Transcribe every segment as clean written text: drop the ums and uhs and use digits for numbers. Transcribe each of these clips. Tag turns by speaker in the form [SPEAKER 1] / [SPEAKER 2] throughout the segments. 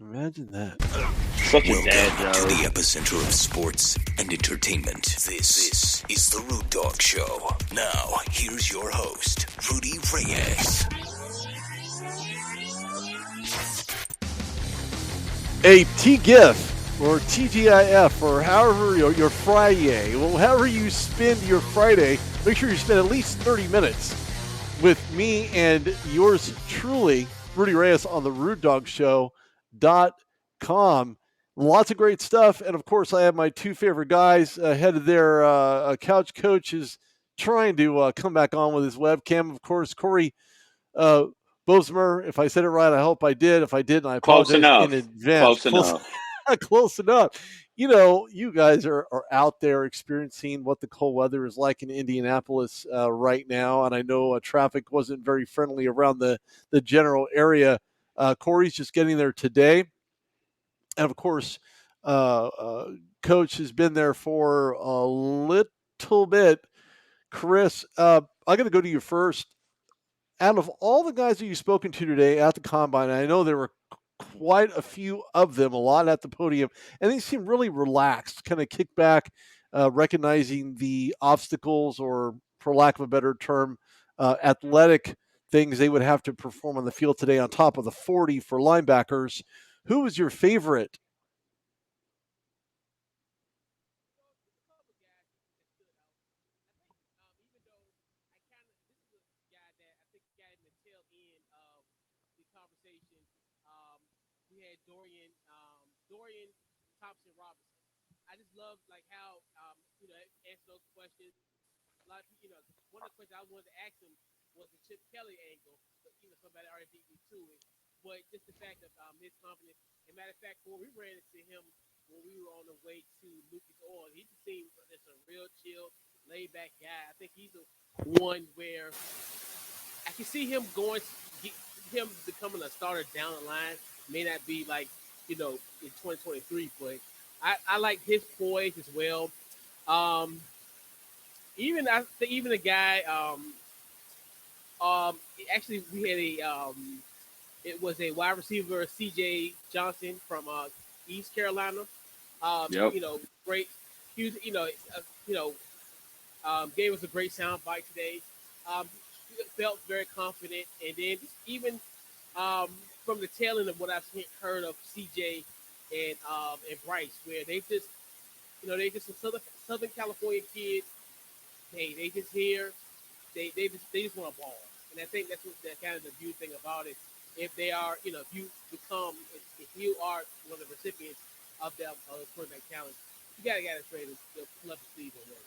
[SPEAKER 1] Imagine that.
[SPEAKER 2] Such a dad
[SPEAKER 3] Welcome to
[SPEAKER 2] joke.
[SPEAKER 3] the epicenter of sports and entertainment. This is the Rude Dog Show. Now, here's your host, Rudy Reyes.
[SPEAKER 1] A T-GIF or TGIF or however your Friday, well, however you spend your Friday, make sure you spend at least 30 minutes with me and yours truly, Rudy Reyes, on the TheRudeDogShow.com. Lots of great stuff. And of course, I have my two favorite guys. Head of their couch coach is trying to come back on with his webcam. Of course, Cory Bosemer. If I said it right, I hope I did. If I didn't, I
[SPEAKER 2] Close
[SPEAKER 1] apologize
[SPEAKER 2] enough.
[SPEAKER 1] in advance.
[SPEAKER 2] Close enough.
[SPEAKER 1] Close enough. You know, you guys are out there experiencing what the cold weather is like in Indianapolis right now. And I know traffic wasn't very friendly around the general area. Cory's just getting there today. And of course, Coach has been there for a little bit. Chris, I'm going to go to you first. Out of all the guys that you've spoken to today at the Combine, I know there were quite a few of them, a lot at the podium, and they seem really relaxed, kind of kick back, recognizing the obstacles or, for lack of a better term, athletic things they would have to perform on the field today on top of the 40 for linebackers. Who was your favorite?
[SPEAKER 4] Dorian Thompson Robinson. I just love like how answer those questions. A lot of people, one of the questions I wanted to ask him was the Chip Kelly angle, but somebody already beat me to it. But just the fact of his confidence. As a matter of fact, when we ran into him when we were on the way to Lucas Oil, he just seemed just a real chill, laid back guy. I think he's the one where I can see him him becoming a starter down the line. May not be like in 2023, but I like his poise as well. Even a guy. Actually, we had it was a wide receiver, C.J. Johnson from East Carolina.
[SPEAKER 2] Yep.
[SPEAKER 4] Great. He was, gave us a great sound bite today. Felt very confident, and then even from the tail end of what I've heard of CJ and Bryce, where they just some Southern California kids. They just here, they just want to ball, and I think that's what that kind of the view thing about it. If they are, if you become, if you are one of the recipients of that quarterback talent, you got to trade the left sleeve away.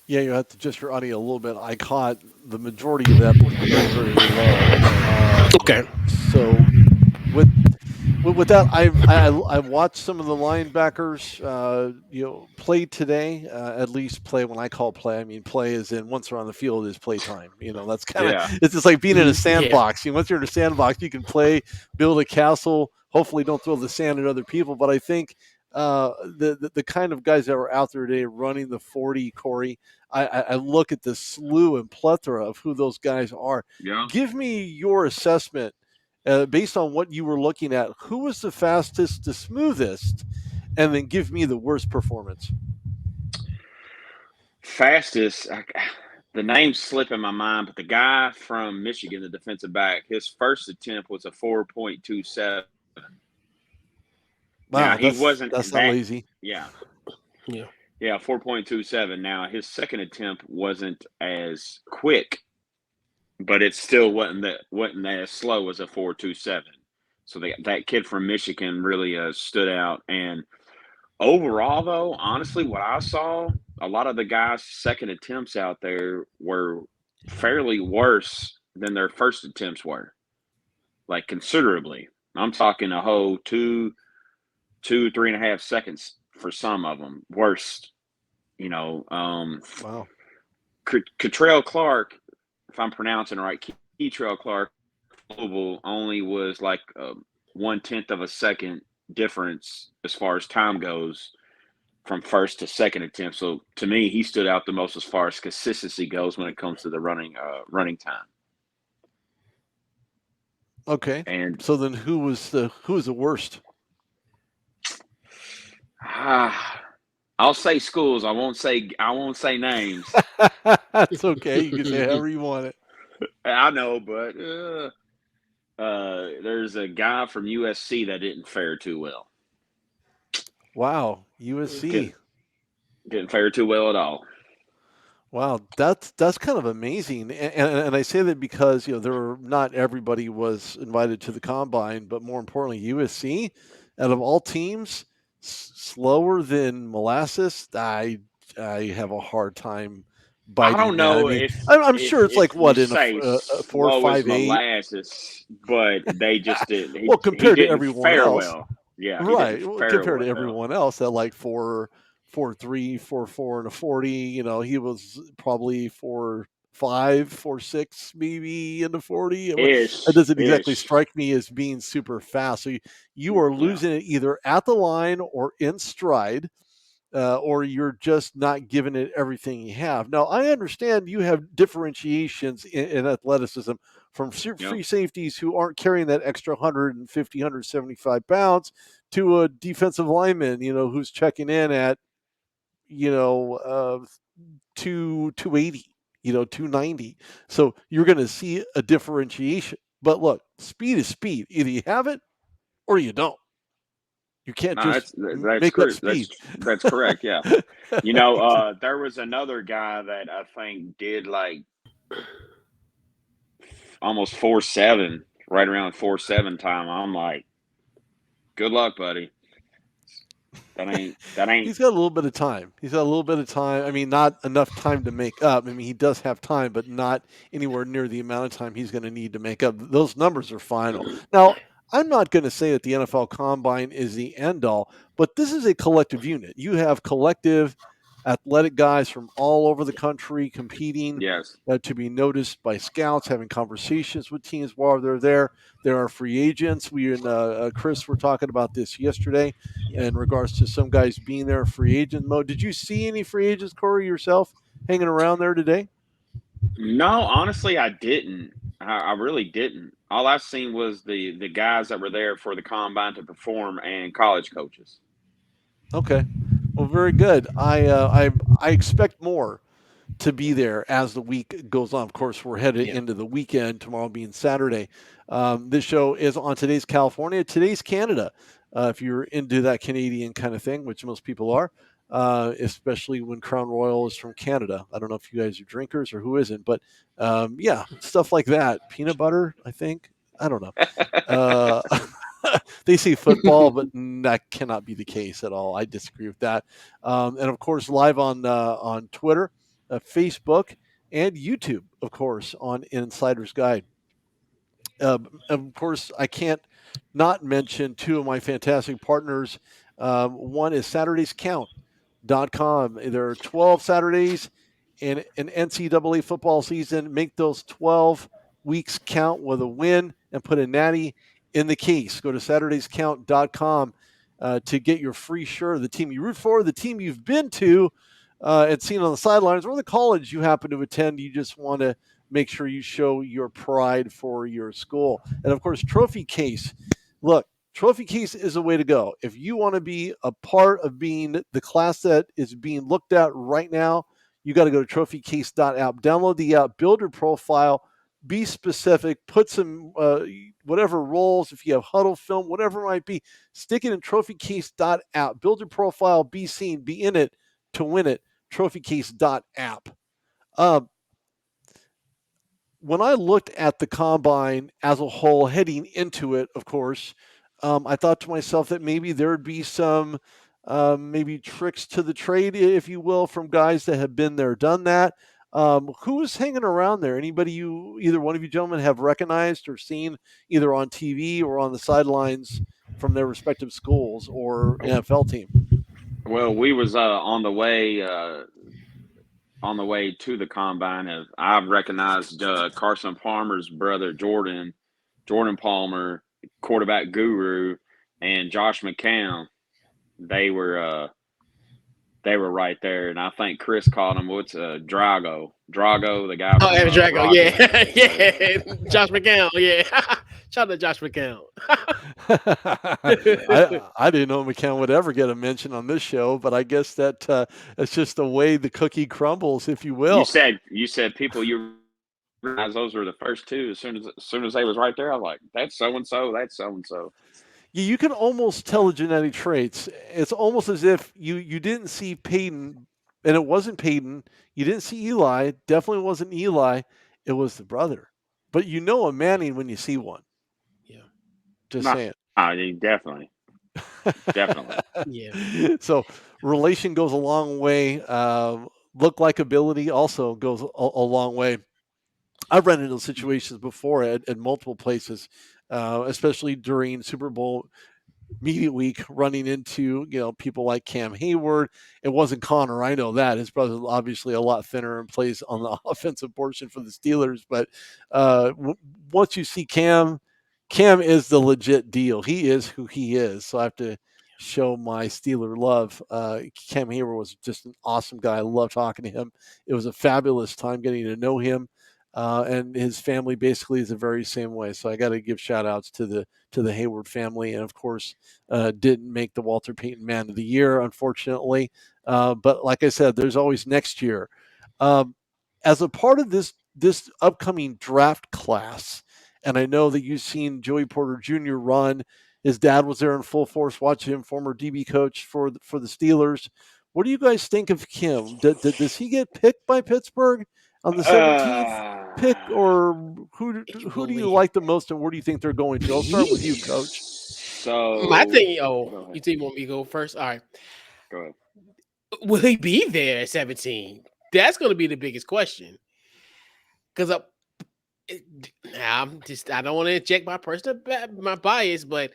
[SPEAKER 1] Yeah, you have to adjust your audio a little bit. I caught the majority of that, but very, very low.
[SPEAKER 5] Okay.
[SPEAKER 1] So with that, I watched some of the linebackers, play today. At least play when I call play. I mean, play is in once they're on the field is play time. That's kind of it's just like being in a sandbox. Once you're in a sandbox, you can play, build a castle. Hopefully, don't throw the sand at other people. But I think the kind of guys that were out there today running the 40, Cory, I look at the slew and plethora of who those guys are.
[SPEAKER 2] Yeah.
[SPEAKER 1] Give me your assessment. Based on what you were looking at, who was the fastest, the smoothest, and then give me the worst performance.
[SPEAKER 2] Fastest, the name's slipping my mind, but the guy from Michigan, the defensive back, his first attempt was a 4.27.
[SPEAKER 1] Wow,
[SPEAKER 2] now, he wasn't
[SPEAKER 1] that's
[SPEAKER 2] that,
[SPEAKER 1] not lazy.
[SPEAKER 2] Yeah.
[SPEAKER 5] Yeah.
[SPEAKER 2] Yeah, 4.27. Now, his second attempt wasn't as quick, but it still wasn't as slow as a 4.27. So that kid from Michigan really stood out. And overall, though, honestly, what I saw, a lot of the guys' second attempts out there were fairly worse than their first attempts were, like considerably. I'm talking a whole 3.5 seconds for some of them. Worst,
[SPEAKER 1] Wow.
[SPEAKER 2] Catrell Clark, if I'm pronouncing it right, Keitrell Clark, Louisville only was like 1/10 of a second difference as far as time goes from first to second attempt. So to me, he stood out the most as far as consistency goes when it comes to the running time.
[SPEAKER 1] Okay.
[SPEAKER 2] And
[SPEAKER 1] So then who was the worst?
[SPEAKER 2] I'll say schools. I won't say names.
[SPEAKER 1] That's okay. You can say however you want it.
[SPEAKER 2] I know, but there's a guy from USC that didn't fare too well.
[SPEAKER 1] Wow, USC.
[SPEAKER 2] Didn't fare too well at all.
[SPEAKER 1] Wow, that's kind of amazing, and I say that because not everybody was invited to the combine, but more importantly, USC, out of all teams, slower than molasses. I have a hard time
[SPEAKER 2] I don't
[SPEAKER 1] biting that. I
[SPEAKER 2] know
[SPEAKER 1] mean,
[SPEAKER 2] if
[SPEAKER 1] I'm sure it's like
[SPEAKER 2] you
[SPEAKER 1] what in
[SPEAKER 2] say
[SPEAKER 1] a 4,
[SPEAKER 2] slow as
[SPEAKER 1] 5, 8.
[SPEAKER 2] molasses, but they just didn't.
[SPEAKER 1] Well,
[SPEAKER 2] He
[SPEAKER 1] compared to
[SPEAKER 2] didn't
[SPEAKER 1] everyone
[SPEAKER 2] fare
[SPEAKER 1] else,
[SPEAKER 2] well. Yeah, he didn't
[SPEAKER 1] right? Well,
[SPEAKER 2] fare
[SPEAKER 1] compared to
[SPEAKER 2] well.
[SPEAKER 1] everyone else, at like 4.3, 4.4, and a 40, he was probably 4.5, 4.6, maybe in the 40. That doesn't exactly
[SPEAKER 2] Ish.
[SPEAKER 1] strike me as being super fast. So you are
[SPEAKER 2] Yeah.
[SPEAKER 1] losing it either at the line or in stride. Or you're just not giving it everything you have. Now, I understand you have differentiations in athleticism from
[SPEAKER 2] Yep.
[SPEAKER 1] free safeties who aren't carrying that extra 150, 175 pounds to a defensive lineman, who's checking in at, 280, 290. So you're going to see a differentiation. But look, speed is speed. Either you have it or you don't. You can't
[SPEAKER 2] No,
[SPEAKER 1] just
[SPEAKER 2] that's
[SPEAKER 1] make up
[SPEAKER 2] correct.
[SPEAKER 1] speed.
[SPEAKER 2] That's correct. Yeah. There was another guy that I think did like almost 4.7, right around 4.7 time. I'm like, good luck, buddy. That ain't.
[SPEAKER 1] He's got a little bit of time. He's got a little bit of time. I mean, not enough time to make up. I mean, he does have time, but not anywhere near the amount of time he's going to need to make up. Those numbers are final. Now, I'm not going to say that the NFL Combine is the end all, but this is a collective unit. You have collective athletic guys from all over the country competing
[SPEAKER 2] Yes.
[SPEAKER 1] to be noticed by scouts, having conversations with teams while they're there. There are free agents. We and Chris were talking about this yesterday in regards to some guys being there free agent mode. Did you see any free agents, Cory, yourself hanging around there today?
[SPEAKER 2] No, honestly, I didn't. I really didn't. All I've seen was the guys that were there for the combine to perform and college coaches.
[SPEAKER 1] Okay, well, very good. I expect more to be there as the week goes on. Of course, we're headed into the weekend, tomorrow being Saturday. This show is on today's California, today's Canada. If you're into that Canadian kind of thing, which most people are, especially when Crown Royal is from Canada. I don't know if you guys are drinkers or who isn't, but yeah, stuff like that. Peanut butter, I think. I don't know. Uh, they say football, but that cannot be the case at all. I disagree with that. And of course, live on Twitter, Facebook, and YouTube, of course, on Insider's Guide. Of course, I can't not mention two of my fantastic partners. One is SaturdaysCount.com. There are 12 Saturdays in an NCAA football season. Make those 12 weeks count with a win and put a natty in the case. Go to SaturdaysCount.com to get your free shirt of the team you root for, the team you've been to and seen on the sidelines, or the college you happen to attend. You just want to make sure you show your pride for your school. And of course, Trophy Case. Look, Trophy Case is a way to go. If you want to be a part of being the class that is being looked at right now, you got to go to trophycase.app. Download the app, build your profile, be specific, put some whatever roles, if you have huddle film, whatever it might be, stick it in trophycase.app. Build your profile, be seen, be in it to win it. Trophycase.app. When I looked at the combine as a whole heading into it, of course, I thought to myself that maybe there would be some maybe tricks to the trade, if you will, from guys that have been there, done that. Who was hanging around there? Anybody either one of you gentlemen have recognized or seen either on TV or on the sidelines from their respective schools or NFL team?
[SPEAKER 2] Well, we was on the way to the combine. I've recognized Carson Palmer's brother Jordan Palmer, quarterback guru, and Josh McCown. They were right there, and I think Chris called him what's Drago, the guy
[SPEAKER 4] Oh,
[SPEAKER 2] from
[SPEAKER 4] Evan Drago,
[SPEAKER 2] Rocky.
[SPEAKER 4] yeah, yeah. Josh McCown, yeah. Shout out to Josh McCown.
[SPEAKER 1] I didn't know McCown would ever get a mention on this show, but I guess that it's just the way the cookie crumbles, if you
[SPEAKER 2] You
[SPEAKER 1] will.
[SPEAKER 2] said people you realize those were the first two. As soon as they was right there, I was like, that's so and so. That's so and so.
[SPEAKER 1] You can almost tell the genetic traits. It's almost as if you didn't see Peyton, and it wasn't Peyton. You didn't see Eli. Definitely wasn't Eli. It was the brother. But you know a Manning when you see one.
[SPEAKER 4] Yeah.
[SPEAKER 1] Just
[SPEAKER 2] Nah,
[SPEAKER 1] saying.
[SPEAKER 2] I mean, definitely.
[SPEAKER 4] Yeah.
[SPEAKER 1] So relation goes a long way. Look like ability also goes a long way. I've run into situations before at multiple places, especially during Super Bowl media week, running into people like Cam Hayward. It wasn't Connor, I know that his brother's obviously a lot thinner and plays on the offensive portion for the Steelers. But once you see Cam is the legit deal. He is who he is. So I have to show my Steeler love. Cam Hayward was just an awesome guy. I love talking to him. It was a fabulous time getting to know him. And his family basically is the very same way. So I got to give shout outs to the Hayward family. And of course, didn't make the Walter Payton Man of the Year, unfortunately. But like I said, there's always next year. As a part of this upcoming draft class, and I know that you've seen Joey Porter Jr. run. His dad was there in full force watching him, former DB coach for the Steelers. What do you guys think of him? Does he get picked by Pittsburgh on the 17th pick, or who do you like the most, and where do you think they're going to? I'll start with you, Coach.
[SPEAKER 2] So
[SPEAKER 4] My thing.
[SPEAKER 2] go
[SPEAKER 4] Oh,
[SPEAKER 2] ahead.
[SPEAKER 4] you think you want me to go first? All right.
[SPEAKER 2] Go ahead.
[SPEAKER 4] Will he be there at 17? That's going to be the biggest question. Because I don't want to inject my bias, but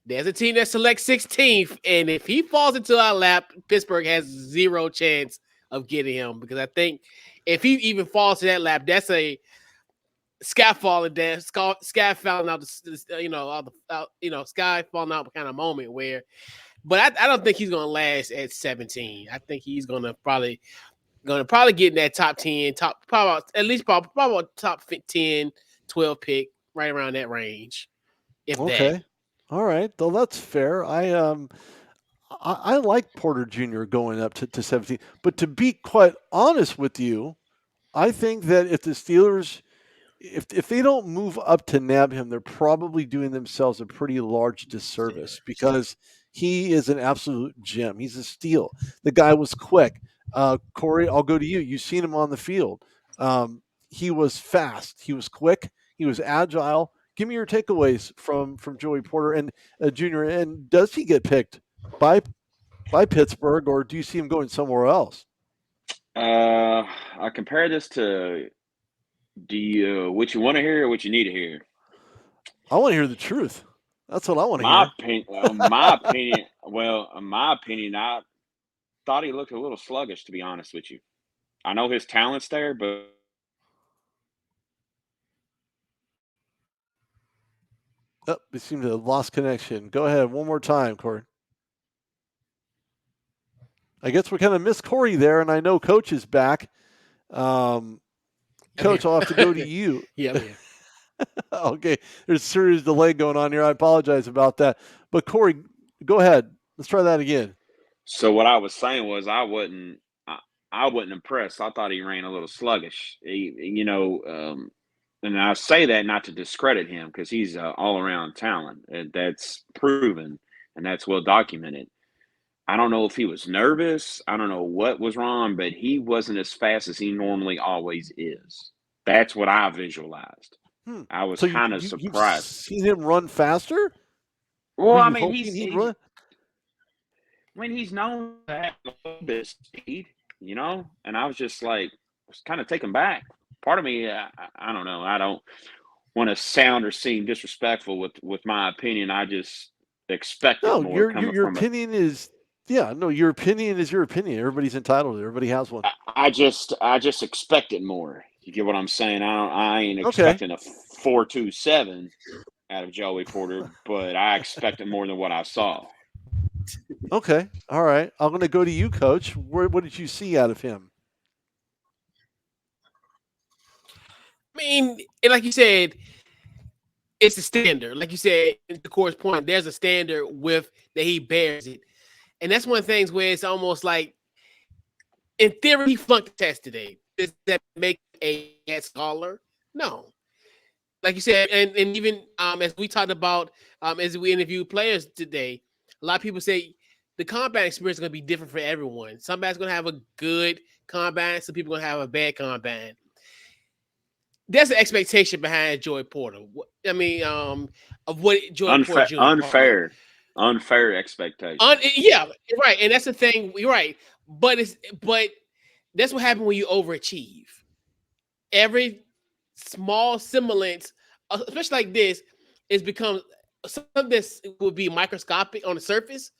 [SPEAKER 4] there's a team that selects 16th, and if he falls into our lap, Pittsburgh has zero chance of getting him. Because I think if he even falls to that lap, that's a sky falling down, sky falling out, sky falling out kind of moment where. But I don't think he's gonna last at 17. I think he's gonna probably get in that top 10, probably top 10, 12 pick, right around that range. If
[SPEAKER 1] Okay.
[SPEAKER 4] that.
[SPEAKER 1] All right. Well, that's fair. I like Porter Jr. going up to 17. But to be quite honest with you, I think that if the Steelers, if they don't move up to nab him, they're probably doing themselves a pretty large disservice because he is an absolute gem. He's a steal. The guy was quick. Cory, I'll go to you. You've seen him on the field. He was fast. He was quick. He was agile. Give me your takeaways from Joey Porter and Jr. And does he get picked by Pittsburgh, or do you see him going somewhere else?
[SPEAKER 2] I compare this to what you want to hear or what you need to hear.
[SPEAKER 1] I want to hear the truth. That's what I want to
[SPEAKER 2] My
[SPEAKER 1] hear.
[SPEAKER 2] opinion. My opinion. Well, in my opinion, I thought he looked a little sluggish. To be honest with you, I know his talent's there, but
[SPEAKER 1] Oh, we seem to have lost connection. Go ahead one more time, Cory. I guess we kind of missed Cory there, and I know Coach is back. Coach, I'll have to go to you.
[SPEAKER 4] Yeah.
[SPEAKER 1] Okay, there's a serious delay going on here. I apologize about that. But Cory, go ahead. Let's try that again.
[SPEAKER 2] So what I was saying was I wasn't impressed. I thought he ran a little sluggish. And I say that not to discredit him because he's an all-around talent. That's proven and that's well documented. I don't know if he was nervous. I don't know what was wrong, but he wasn't as fast as he normally always is. That's what I visualized. I was
[SPEAKER 1] So
[SPEAKER 2] kind of
[SPEAKER 1] you've
[SPEAKER 2] surprised.
[SPEAKER 1] seen him run faster?
[SPEAKER 2] Well,
[SPEAKER 1] Were
[SPEAKER 2] I
[SPEAKER 1] you
[SPEAKER 2] mean,
[SPEAKER 1] hoping he'd run?
[SPEAKER 2] he's known to have a little bit of speed, and I was just like, was kind of taken back. Part of me, I don't know. I don't want to sound or seem disrespectful with my opinion. I just expected
[SPEAKER 1] No,
[SPEAKER 2] more coming
[SPEAKER 1] your
[SPEAKER 2] from it.
[SPEAKER 1] opinion is your opinion is your opinion. Everybody's entitled to it. Everybody has one.
[SPEAKER 2] I just expected more. You get what I'm saying? I ain't
[SPEAKER 1] Okay.
[SPEAKER 2] expecting a 4.27 out of Joey Porter, but I expected more than what I saw.
[SPEAKER 1] Okay. All right. I'm going to go to you, Coach. What did you see out of him?
[SPEAKER 4] I mean, like you said, it's a standard. Like you said, to Corey's point, there's a standard with that he bears it. And that's one of the things where it's almost like, in theory, he flunked the test today. Does that make a scholar? No. Like you said, and even as we talked about, as we interviewed players today, a lot of people say the combat experience is going to be different for everyone. Somebody's going to have a good combat, some people are going to have a bad combat. There's an expectation behind Joey Porter. I mean, of what Joey Porter Jr.
[SPEAKER 2] Unfair expectation.
[SPEAKER 4] Yeah, right. And that's the thing. You're right. But that's what happens when you overachieve. Every small semblance, especially like this, is become something that would be microscopic on the surface.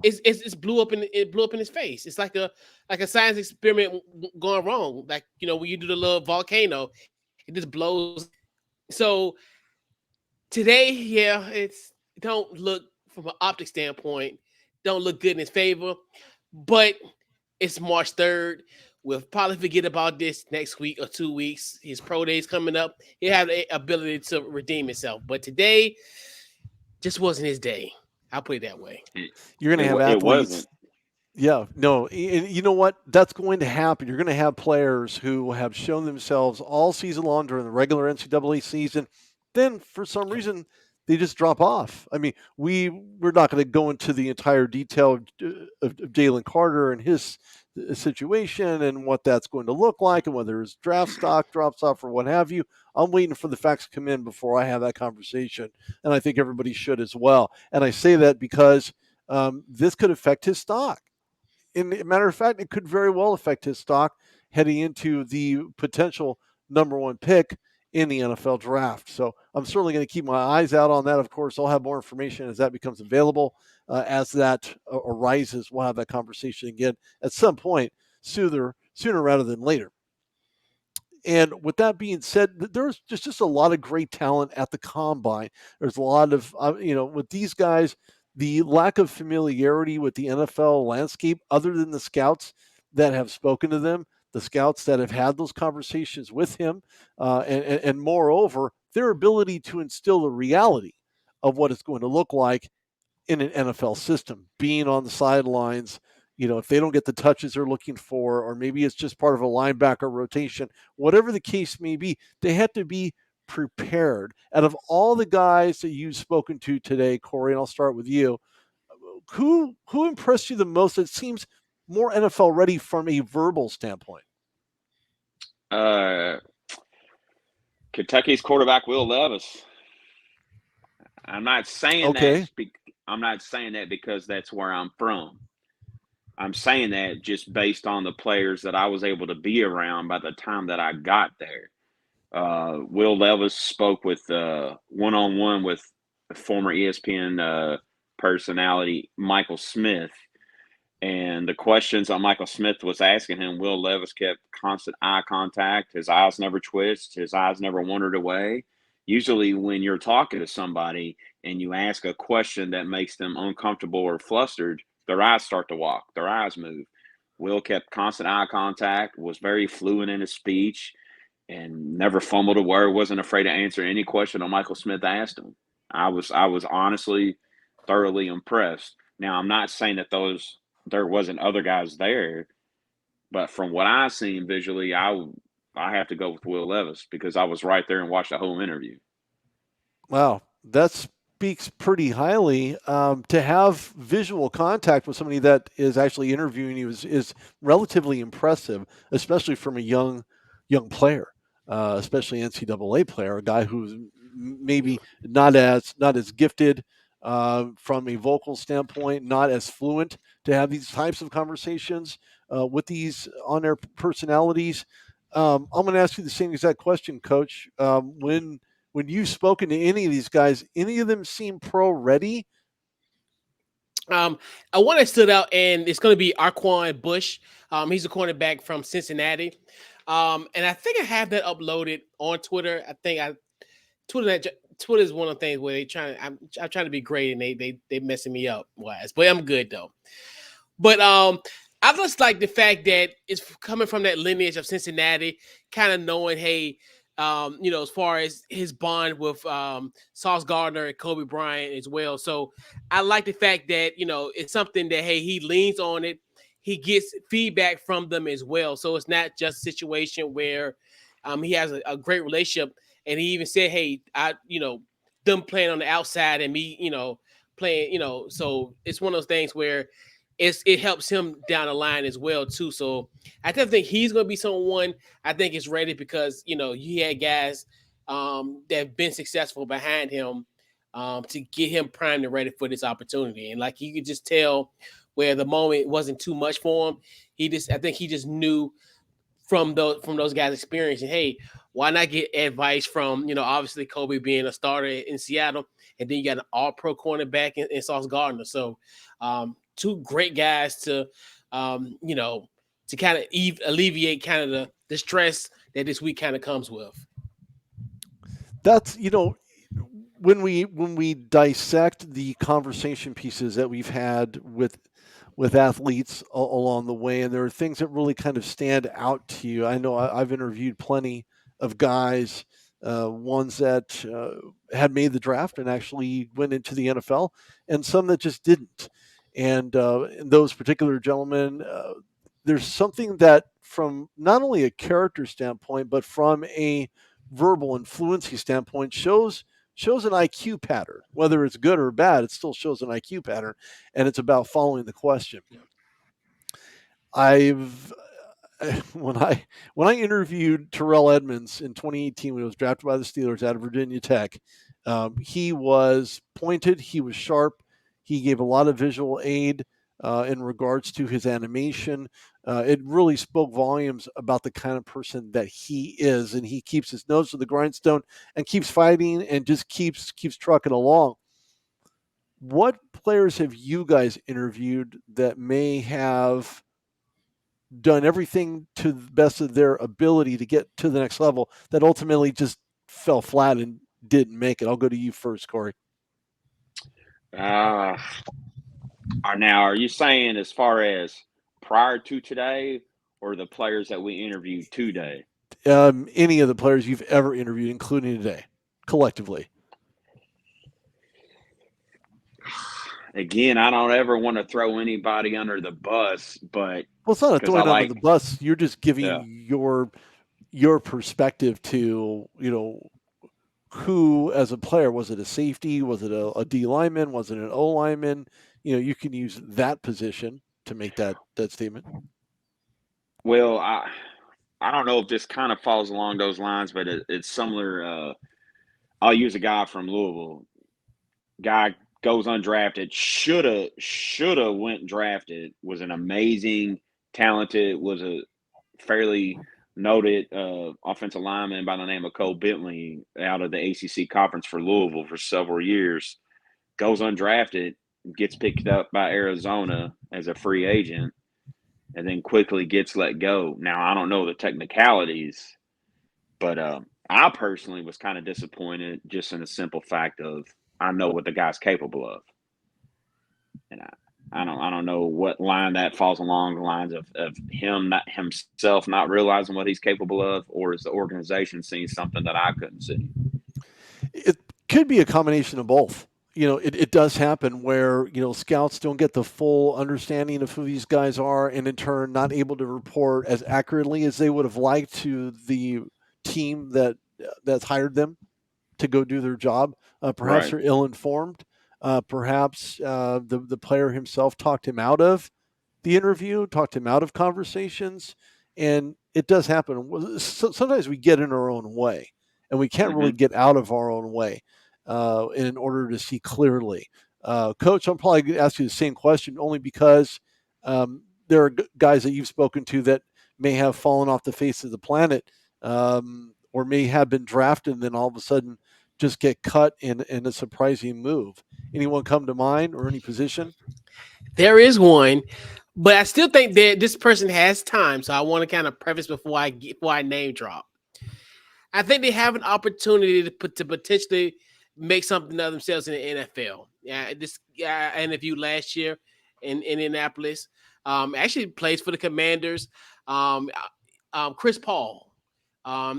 [SPEAKER 4] It's blew up in his face. It's like a science experiment gone wrong. Like, you know, when you do the little volcano, it just blows. So today, yeah, it's don't look from an optic standpoint, don't look good in his favor. But it's March 3rd. We'll probably forget about this next week or 2 weeks. His pro day's coming up. He'll have the ability to redeem himself. But today just wasn't his day. I'll put it that way.
[SPEAKER 1] You're going to have athletes. Yeah, no, you know what? That's going to happen. You're going to have players who have shown themselves all season long during the regular NCAA season. Then, for some reason, they just drop off. I mean, we're not going to go into the entire detail of Jalen Carter and his situation and what that's going to look like and whether his draft stock drops off or what have you. I'm waiting for the facts to come in before I have that conversation, and I think everybody should as well. And I say that because this could affect his stock. And as a matter of fact, it could very well affect his stock heading into the potential number one pick in the NFL draft. So I'm certainly going to keep my eyes out on that. Of course, I'll have more information as that becomes available. As that arises, we'll have that conversation again at some point sooner rather than later. And with that being said, there's just a lot of great talent at the combine. There's a lot of, with these guys, the lack of familiarity with the NFL landscape, other than the scouts that have spoken to them, the scouts that have had those conversations with him, and moreover, their ability to instill the reality of what it's going to look like in an NFL system, being on the sidelines. If they don't get the touches they're looking for, or maybe it's just part of a linebacker rotation, whatever the case may be, they have to be prepared. Out of all the guys that you've spoken to today, Cory, and I'll start with you, who impressed you the most? It seems more NFL ready from a verbal standpoint.
[SPEAKER 2] Kentucky's quarterback Will Levis. I'm not saying that. I'm not saying that because that's where I'm from. I'm saying that just based on the players that I was able to be around by the time that I got there. Will Levis spoke with one-on-one with former ESPN personality Michael Smith. And the questions that Michael Smith was asking him, Will Levis kept constant eye contact. His eyes never twitched. His eyes never wandered away. Usually when you're talking to somebody and you ask a question that makes them uncomfortable or flustered, their eyes start to walk. Their eyes move. Will kept constant eye contact, was very fluent in his speech, and never fumbled a word, wasn't afraid to answer any question that Michael Smith asked him. I was honestly thoroughly impressed. Now, I'm not saying that there wasn't other guys there, but from what I've seen visually, I have to go with Will Levis because I was right there and watched the whole interview.
[SPEAKER 1] Wow, that speaks pretty highly. To have visual contact with somebody that is actually interviewing you is relatively impressive, especially from a young player, especially NCAA player, a guy who's maybe not as gifted from a vocal standpoint, not as fluent to have these types of conversations with these on-air personalities. I'm going to ask you the same exact question, Coach. When you've spoken to any of these guys, any of them seem pro ready?
[SPEAKER 4] One that stood out, and it's going to be Arquan Bush. He's a cornerback from Cincinnati. And I think I have that uploaded on Twitter. Twitter is one of the things where I'm trying to be great, and they messing me up wise, but I'm good though. But I just like the fact that it's coming from that lineage of Cincinnati, kind of knowing, hey, as far as his bond with Sauce Gardner and Kobe Bryant as well. So I like the fact that, it's something that, hey, he leans on it. He gets feedback from them as well. So it's not just a situation where he has a great relationship. And he even said, hey, them playing on the outside and me, playing, so it's one of those things where it helps him down the line as well too. So I definitely think he's going to be someone I think is ready because you had guys that have been successful behind him to get him primed and ready for this opportunity. And like you could just tell where the moment wasn't too much for him. I think he just knew from those guys' experience. And hey, why not get advice from obviously Kobe being a starter in Seattle, and then you got an All-Pro cornerback in Sauce Gardner. So two great guys to to kind of alleviate kind of the stress that this week kind of comes with.
[SPEAKER 1] That's when we dissect the conversation pieces that we've had with athletes along the way, and there are things that really kind of stand out to you. I know I've interviewed plenty of guys, ones that had made the draft and actually went into the NFL, and some that just didn't. And those particular gentlemen, there's something that, from not only a character standpoint, but from a verbal and fluency standpoint, shows an IQ pattern. Whether it's good or bad, it still shows an IQ pattern, and it's about following the question. I've when I interviewed Terrell Edmonds in 2018 when he was drafted by the Steelers out of Virginia Tech, he was pointed, he was sharp, he gave a lot of visual aid in regards to his animation. It really spoke volumes about the kind of person that he is, and he keeps his nose to the grindstone and keeps fighting and just keeps trucking along. What players have you guys interviewed that may have done everything to the best of their ability to get to the next level that ultimately just fell flat and didn't make it? I'll go to you first, Cory.
[SPEAKER 2] Now, are you saying as far as prior to today or the players that we interviewed today?
[SPEAKER 1] Any of the players you've ever interviewed, including today, collectively.
[SPEAKER 2] Again, I don't ever want to throw anybody under the bus, but
[SPEAKER 1] well, it's not a throwing under the bus. You're just giving your perspective to who, as a player, was it a safety? Was it a D lineman? Was it an O lineman? You can use that position to make that statement.
[SPEAKER 2] Well, I don't know if this kind of falls along those lines, but it's similar. I'll use a guy from Louisville. Guy goes undrafted. Shoulda went drafted. Was an amazing, talented. Was a fairly noted offensive lineman by the name of Cole Bentley out of the ACC conference for Louisville for several years. Goes undrafted, gets picked up by Arizona as a free agent, and then quickly gets let go. Now, I don't know the technicalities, but I personally was kind of disappointed just in the simple fact of I know what the guy's capable of. And I don't know what line that falls along the lines of him not himself not realizing what he's capable of, or is the organization seeing something that I couldn't see?
[SPEAKER 1] It could be a combination of both. It does happen where, scouts don't get the full understanding of who these guys are, and in turn not able to report as accurately as they would have liked to the team that's hired them to go do their job. Perhaps they're ill-informed. Perhaps the player himself talked him out of the interview, talked him out of conversations, and it does happen. Sometimes we get in our own way, and we can't really get out of our own way in order to see clearly. Coach, I'm probably going to ask you the same question only because there are guys that you've spoken to that may have fallen off the face of the planet or may have been drafted and then all of a sudden just get cut in a surprising move. Anyone come to mind or any position?
[SPEAKER 4] There is one, but I still think that this person has time. So I want to kind of preface before I name drop. I think they have an opportunity to potentially make something of themselves in the NFL. I interviewed last year in Indianapolis. Actually plays for the Commanders. Chris Paul.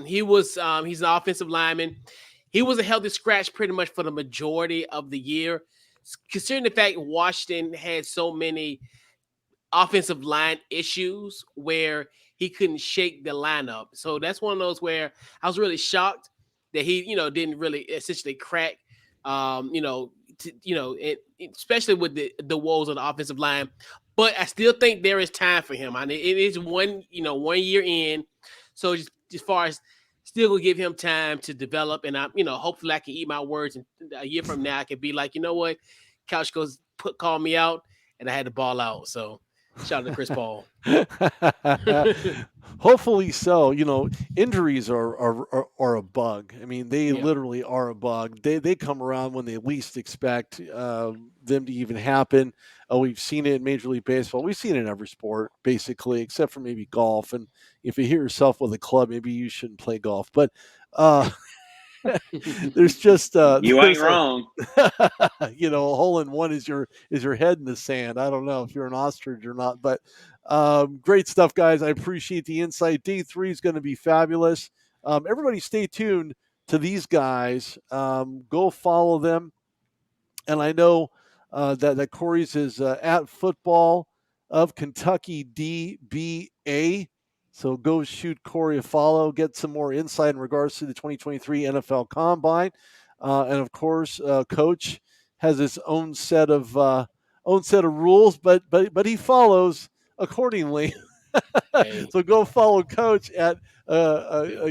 [SPEAKER 4] He's an offensive lineman. He was a healthy scratch pretty much for the majority of the year, considering the fact Washington had so many offensive line issues where he couldn't shake the lineup. So that's one of those where I was really shocked that he, didn't really essentially crack, especially with the woes of the offensive line. But I still think there is time for him. I mean, it is 1 year in. So just as far as still gonna give him time to develop, and hopefully I can eat my words, and a year from now I can be like, you know what, Couch goes call me out, and I had to ball out. So shout out to Chris Paul.
[SPEAKER 1] Hopefully so. Injuries are a bug. I mean, they literally are a bug. They come around when they least expect them to even happen. We've seen it in Major League Baseball. We've seen it in every sport, basically, except for maybe golf. And if you hit yourself with a club, maybe you shouldn't play golf. But there's just
[SPEAKER 2] you ain't wrong.
[SPEAKER 1] A hole in one is your head in the sand. I don't know if you're an ostrich or not, but great stuff, guys. I appreciate the insight. Day 3 is going to be fabulous. Everybody stay tuned to these guys. Go follow them. And I know that Cory's is at Football of Kentucky DBA. So go shoot Cory a follow, get some more insight in regards to the 2023 NFL Combine. And of course, Coach has his own set of rules, but he follows accordingly. Hey. So go follow Coach at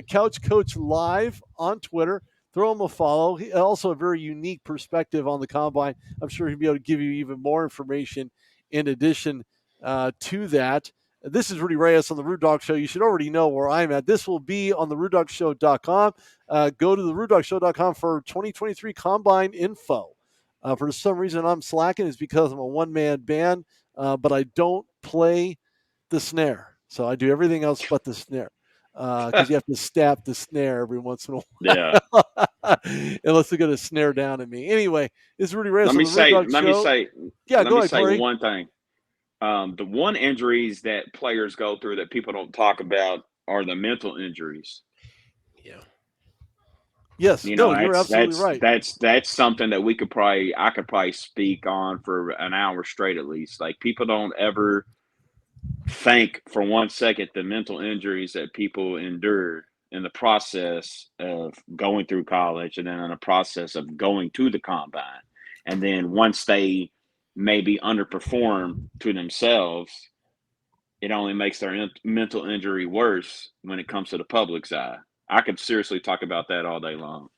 [SPEAKER 1] Couch Coach Live on Twitter. Throw him a follow. He also a very unique perspective on the Combine. I'm sure he'll be able to give you even more information in addition to that. This is Rudy Reyes on the Rude Dog Show. You should already know where I'm at. This will be on TheRudeDogShow.com. Go to TheRudeDogShow.com for 2023 Combine info. For some reason, I'm slacking. It's because I'm a one-man band, but I don't play the snare. So I do everything else but the snare. Because you have to stab the snare every once in a while.
[SPEAKER 2] Yeah.
[SPEAKER 1] Unless they're going to snare down at me. Anyway, this is Rudy Reyes on
[SPEAKER 2] Let me
[SPEAKER 1] Show.
[SPEAKER 2] say
[SPEAKER 1] Cory.
[SPEAKER 2] one thing. The one injuries that players go through that people don't talk about are the mental injuries.
[SPEAKER 4] Yeah.
[SPEAKER 1] Yes. You're absolutely right.
[SPEAKER 2] That's something that I could probably speak on for an hour straight at least. Like, people don't ever think for 1 second the mental injuries that people endure in the process of going through college, and then in the process of going to the Combine. And then once they maybe underperform to themselves, it only makes their mental injury worse when it comes to the public's eye. I could seriously talk about that all day long.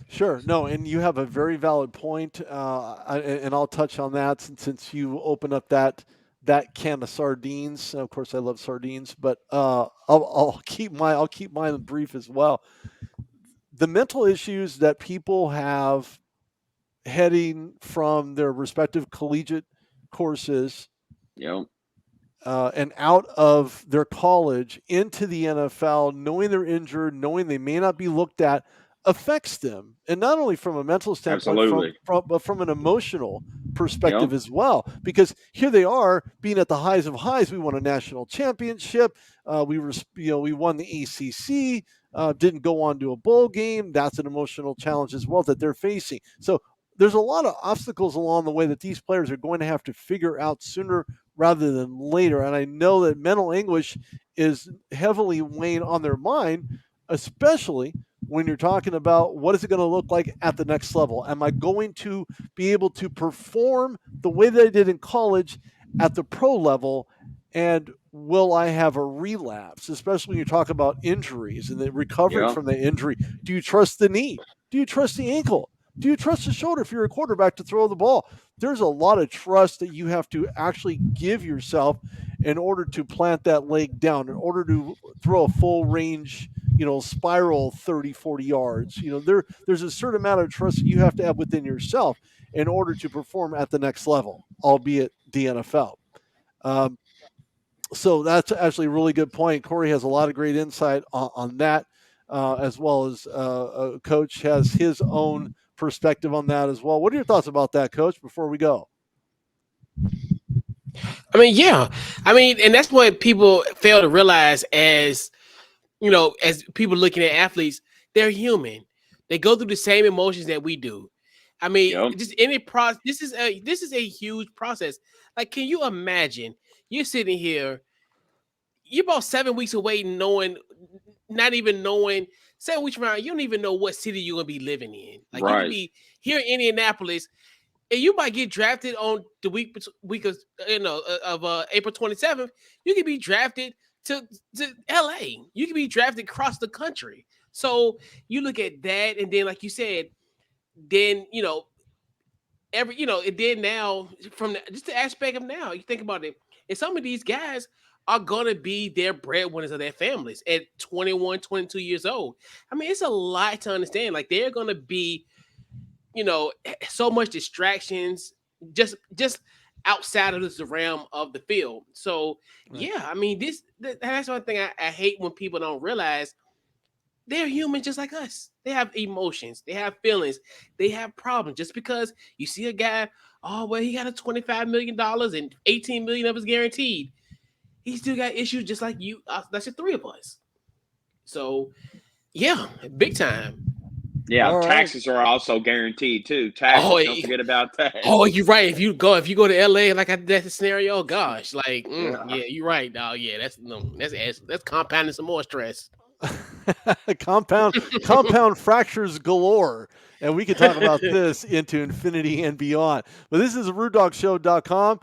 [SPEAKER 1] Sure. No, and you have a very valid point, and I'll touch on that since you opened up that can of sardines. Of course, I love sardines, but I'll keep mine brief as well. The mental issues that people have heading from their respective collegiate courses, and out of their college into the NFL, knowing they're injured, knowing they may not be looked at, affects them. And not only from a mental standpoint, but from an emotional perspective as well. Because here they are being at the highs of highs. We won a national championship. We won the ACC, didn't go on to a bowl game. That's an emotional challenge as well that they're facing. So there's a lot of obstacles along the way that these players are going to have to figure out sooner rather than later. And I know that mental anguish is heavily weighing on their mind, especially when you're talking about what is it going to look like at the next level? Am I going to be able to perform the way that I did in college at the pro level? And will I have a relapse, especially when you talk about injuries and the recovery from the injury? Do you trust the knee? Do you trust the ankle? Do you trust the shoulder if you're a quarterback to throw the ball? There's a lot of trust that you have to actually give yourself in order to plant that leg down, in order to throw a full range, spiral 30, 40 yards. There's a certain amount of trust that you have to have within yourself in order to perform at the next level, albeit the NFL. So that's actually a really good point. Cory has a lot of great insight on that, as well as Coach has his own perspective on that as well. What are your thoughts about that, Coach, before we go?
[SPEAKER 4] And that's what people fail to realize as as people looking at athletes, they're human. They go through the same emotions that we do. I mean,
[SPEAKER 2] Yep.
[SPEAKER 4] just any process. This is a huge process. Like, can you imagine? You're sitting here. You're about 7 weeks away, not even knowing 7 weeks from now. You don't even know what city you're gonna be living in. Like, you could
[SPEAKER 2] Right.
[SPEAKER 4] be here in Indianapolis, and you might get drafted on the week of April 27th. You could be drafted to LA. You could be drafted across the country. So you look at that, and then, like you said, then and then now from just the aspect of now, you think about it, and some of these guys are gonna be their breadwinners of their families at 21, 22 years old. I mean, it's a lot to understand. Like, they're gonna be, so much distractions just outside of this realm of the field. So
[SPEAKER 1] Right.
[SPEAKER 4] yeah, I mean, that's one thing I hate when people don't realize they're human just like us. They have emotions, they have feelings, they have problems. Just because you see a guy, oh well, he got a $25 million and 18 million of his guaranteed, he still got issues just like you. That's the three of us. So yeah, big time.
[SPEAKER 2] Yeah.
[SPEAKER 1] All right.
[SPEAKER 2] Taxes are also guaranteed too.
[SPEAKER 4] Oh,
[SPEAKER 2] Taxes. Don't forget about that.
[SPEAKER 4] oh, you're right. If you go to LA, like I did that scenario, oh gosh, like
[SPEAKER 2] Yeah.
[SPEAKER 4] yeah, you're right. Oh yeah, that's compounding some more stress.
[SPEAKER 1] compound fractures galore. And we could talk about this into infinity and beyond. But this is TheRudeDogShow.com,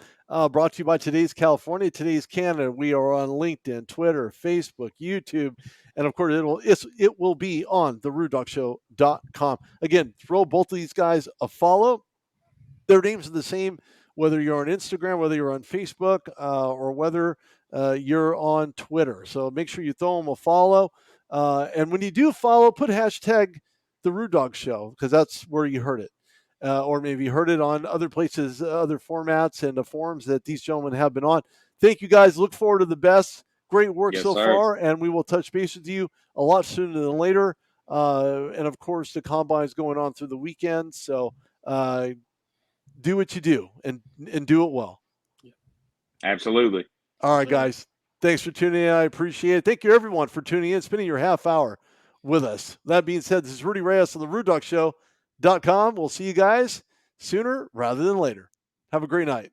[SPEAKER 1] brought to you by Today's California, Today's Canada. We are on LinkedIn, Twitter, Facebook, YouTube, and of course it will be on TheRudeDogShow.com. Again, throw both of these guys a follow. Their names are the same, whether you're on Instagram, whether you're on Facebook, or whether you're on Twitter. So make sure you throw them a follow. And when you do follow, put hashtag The Rude Dog Show, because that's where you heard it. Or maybe you heard it on other places, other formats and the forums that these gentlemen have been on. Thank you, guys. Look forward to the best. Great work
[SPEAKER 2] Yes,
[SPEAKER 1] so
[SPEAKER 2] sir.
[SPEAKER 1] far, and we will touch base with you a lot sooner than later. And, of course, the combine is going on through the weekend, so do what you do and do it well.
[SPEAKER 2] Absolutely.
[SPEAKER 1] All right, guys. Thanks for tuning in. I appreciate it. Thank you, everyone, for tuning in, spending your half hour with us. That being said, this is Rudy Reyes on TheRudeDogShow.com. We'll see you guys sooner rather than later. Have a great night.